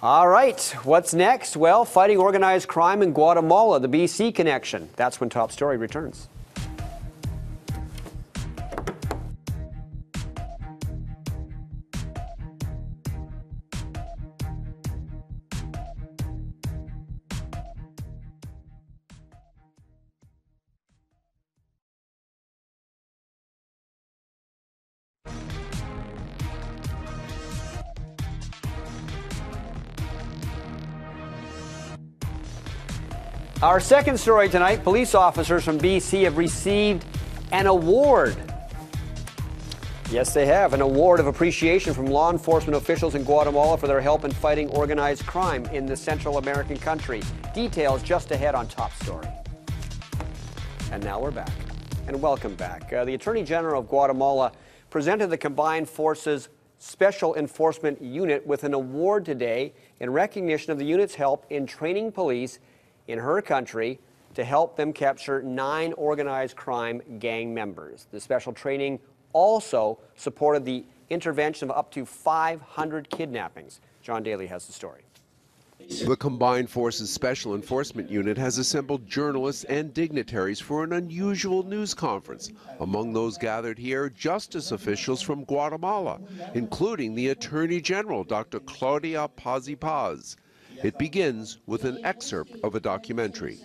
All right, what's next? Well, fighting organized crime in Guatemala, the BC connection. That's when Top Story returns. Our second story tonight, police officers from BC have received an award. Yes, they have, an award of appreciation from law enforcement officials in Guatemala for their help in fighting organized crime in the Central American country. Details just ahead on Top Story. And now we're back. And welcome back. The Attorney General of Guatemala presented the Combined Forces Special Enforcement Unit with an award today in recognition of the unit's help in training police in her country to help them capture 9 organized crime gang members. The special training also supported the intervention of up to 500 kidnappings. John Daly has the story. The Combined Forces Special Enforcement Unit has assembled journalists and dignitaries for an unusual news conference. Among those gathered here, justice officials from Guatemala, including the Attorney General, Dr. Claudia Paz. It begins with an excerpt of a documentary.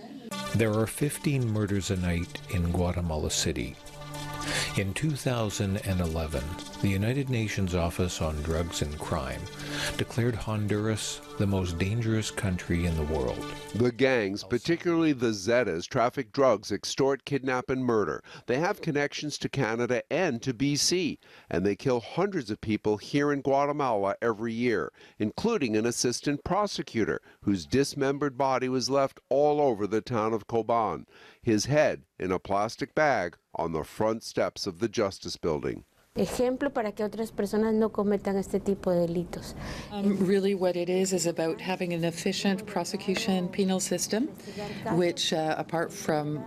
There are 15 murders a night in Guatemala City. In 2011, the United Nations Office on Drugs and Crime declared Honduras the most dangerous country in the world. The gangs, particularly the Zetas, traffic drugs, extort, kidnap, and murder. They have connections to Canada and to BC, and they kill hundreds of people here in Guatemala every year, including an assistant prosecutor whose dismembered body was left all over the town of Coban, his head in a plastic bag on the front steps of the Justice Building. Ejemplo para que otras personas no cometan este tipo de delitos. Really what it is about having an efficient prosecution penal system, which apart from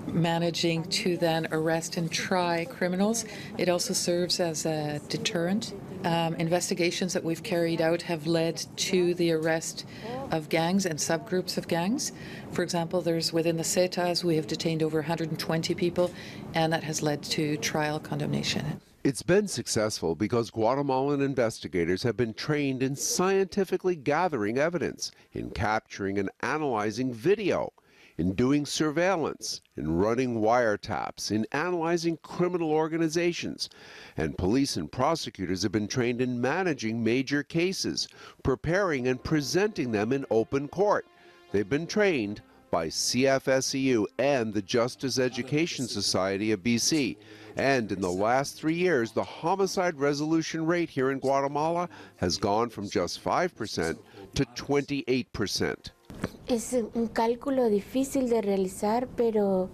managing to then arrest and try criminals, it also serves as a deterrent. Investigations that we've carried out have led to the arrest of gangs and subgroups of gangs. For example, within the Zetas, we have detained over 120 people, and that has led to trial condemnation. It's been successful because Guatemalan investigators have been trained in scientifically gathering evidence, in capturing and analyzing video, in doing surveillance, in running wiretaps, in analyzing criminal organizations. And police and prosecutors have been trained in managing major cases, preparing and presenting them in open court. They've been trained by CFSEU and the Justice Education Society of BC. And in the last 3 years, the homicide resolution rate here in Guatemala has gone from just 5% to 28%. Es un cálculo difícil de realizar, pero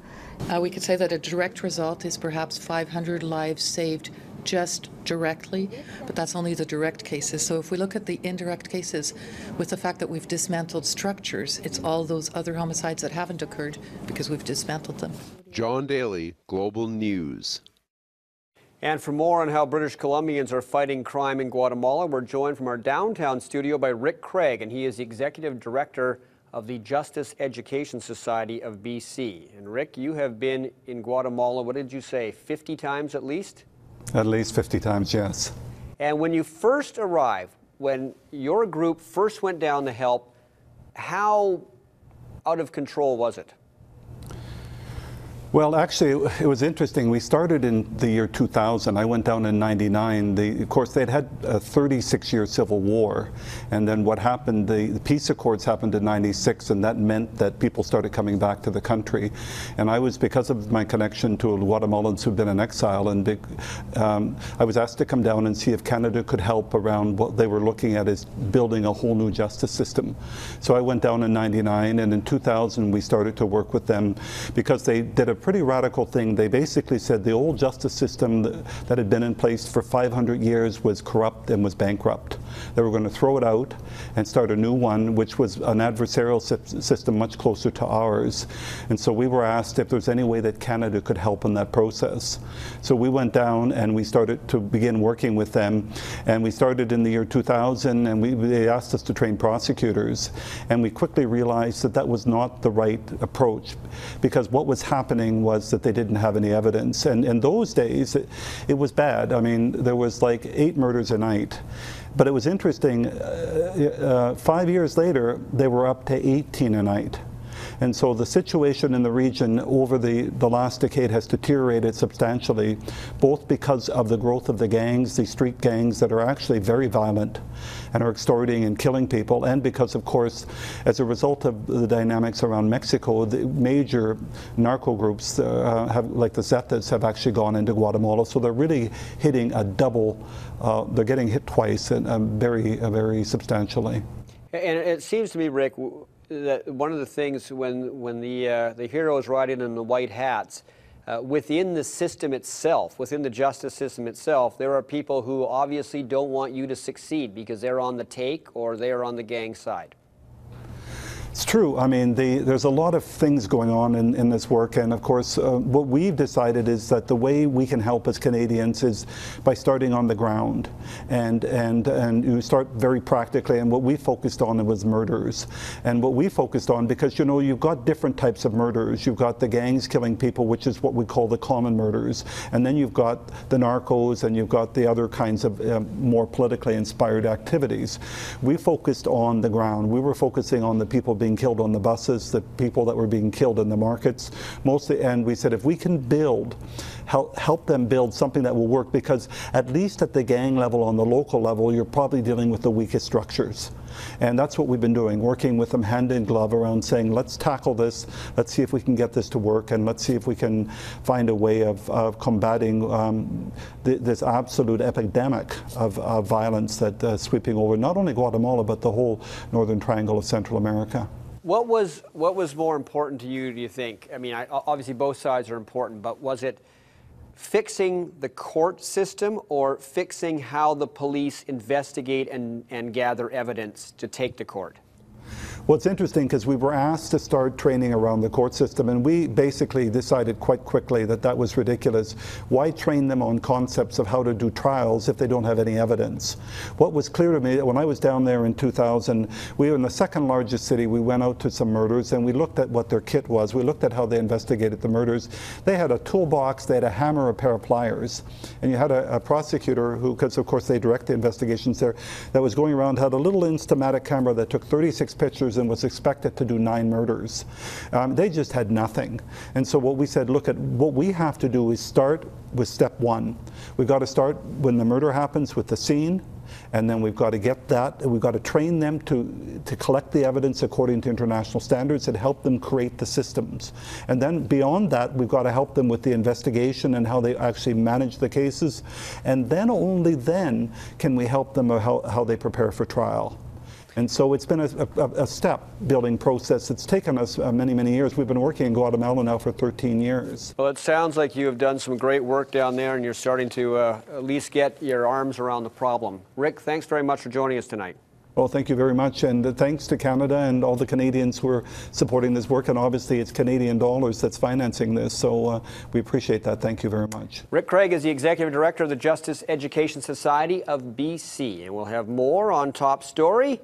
we could say that a direct result is perhaps 500 lives saved just directly, but that's only the direct cases. So if we look at the indirect cases, with the fact that we've dismantled structures, it's all those other homicides that haven't occurred because we've dismantled them. John Daly, Global News. And for more on how British Columbians are fighting crime in Guatemala, we're joined from our downtown studio by Rick Craig, and he is the Executive Director of the Justice Education Society of BC. And Rick, you have been in Guatemala, what did you say, 50 times at least? At least 50 times, yes. And when you first arrived, when your group first went down to help, how out of control was it? Well, actually, it was interesting. We started in the year 2000. I went down in '99. Of course, they'd had a 36-year civil war. And then what happened, the peace accords happened in '96, and that meant that people started coming back to the country. And I was, because of my connection to Guatemalans who've been in exile, and I was asked to come down and see if Canada could help around what they were looking at is building a whole new justice system. So I went down in '99, and in 2000 we started to work with them because they did a pretty radical thing. They basically said the old justice system that had been in place for 500 years was corrupt and was bankrupt. They were going to throw it out and start a new one, which was an adversarial system much closer to ours. And so we were asked if there's any way that Canada could help in that process. So we went down and we started to begin working with them. And we started in the year 2000, and they asked us to train prosecutors. And we quickly realized that that was not the right approach, because what was happening was that they didn't have any evidence. And in those days, it was bad. I mean, there was like 8 murders a night. But it was interesting, 5 years later, they were up to 18 a night. And so the situation in the region over the last decade has deteriorated substantially, both because of the growth of the gangs, the street gangs that are actually very violent and are extorting and killing people, and because, of course, as a result of the dynamics around Mexico, the major narco groups, like the Zetas, have actually gone into Guatemala. So they're really hitting a double, they're getting hit twice, and very substantially. And it seems to me, Rick, that one of the things when the heroes riding in the white hats, within the system itself, within the justice system itself, there are people who obviously don't want you to succeed because they're on the take or they're on the gang side. It's true. I mean, there's a lot of things going on in this work, and of course, what we've decided is that the way we can help as Canadians is by starting on the ground, and you start very practically. And what we focused on was murders, and what we focused on, because you know you've got different types of murders. You've got the gangs killing people, which is what we call the common murders, and then you've got the narcos, and you've got the other kinds of more politically inspired activities. We focused on the ground. We were focusing on the people being killed on the buses, the people that were being killed in the markets, mostly. And we said, if we can help them build something that will work, because at least at the gang level, on the local level, you're probably dealing with the weakest structures. And that's what we've been doing, working with them hand in glove around saying, let's tackle this, let's see if we can get this to work, and let's see if we can find a way of combating this absolute epidemic of violence that's sweeping over not only Guatemala, but the whole northern triangle of Central America. What was more important to you, do you think? I mean, obviously both sides are important, but was it fixing the court system or fixing how the police investigate and gather evidence to take to court? Well, it's interesting because we were asked to start training around the court system, and we basically decided quite quickly that that was ridiculous. Why train them on concepts of how to do trials if they don't have any evidence? What was clear to me, when I was down there in 2000, we were in the second largest city. We went out to some murders, and we looked at what their kit was. We looked at how they investigated the murders. They had a toolbox, they had a hammer, a pair of pliers, and you had a prosecutor who, because of course they direct the investigations there, that was going around, had a little Instamatic camera that took 36 pictures and was expected to do 9 murders. They just had nothing. And so what we said, look, at what we have to do is start with step 1. We've got to start when the murder happens with the scene, and then we've got to get that, we've got to train them to collect the evidence according to international standards and help them create the systems. And then beyond that, we've got to help them with the investigation and how they actually manage the cases. And then only then can we help them how they prepare for trial. And so it's been a step-building process. It's taken us many, many years. We've been working in Guatemala now for 13 years. Well, it sounds like you have done some great work down there, and you're starting to at least get your arms around the problem. Rick, thanks very much for joining us tonight. Well, thank you very much, and thanks to Canada and all the Canadians who are supporting this work, and obviously it's Canadian dollars that's financing this, so we appreciate that. Thank you very much. Rick Craig is the Executive Director of the Justice Education Society of BC, and we'll have more on Top Story